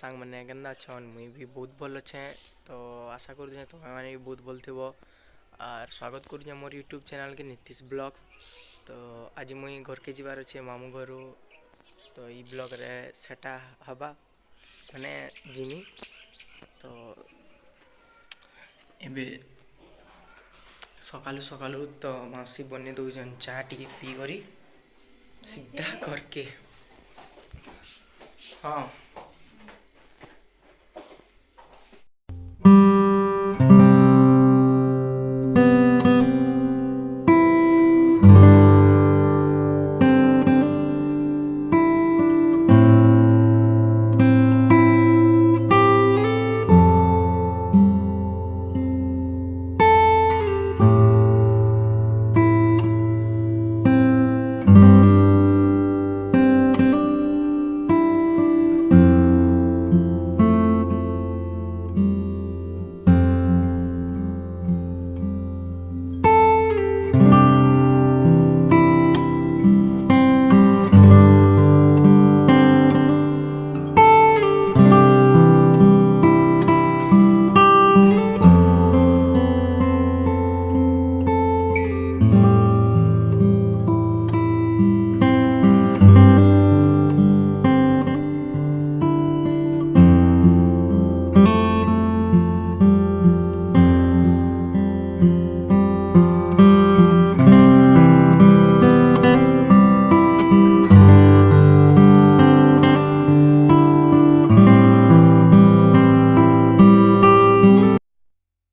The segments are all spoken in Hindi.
सांग मैंने केन्दा छन मुई भी बहुत भल अच्छे। तो आशा करूँ तुम्हें मैंने भी बहुत भल थो। और स्वागत करूँ मोर यूट्यूब चैनल के नीतीश ब्लॉग्स। तो आज मुई घर के जीवार अच्छे मामू घर। तो ये ब्लॉग रे सेटा हवा मैंने जिमी। तो एबे सकालू सकालू तो मौसी बने दौन चा टी पी करी सीधा करके। हाँ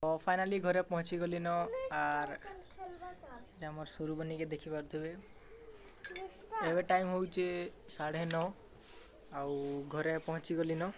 तो फाइनाली घरे पहुँची गली न। आर मोर शुरू बनी के देखी पारे एवं टाइम हो 9:30 आउ घरे पहुँची गली न।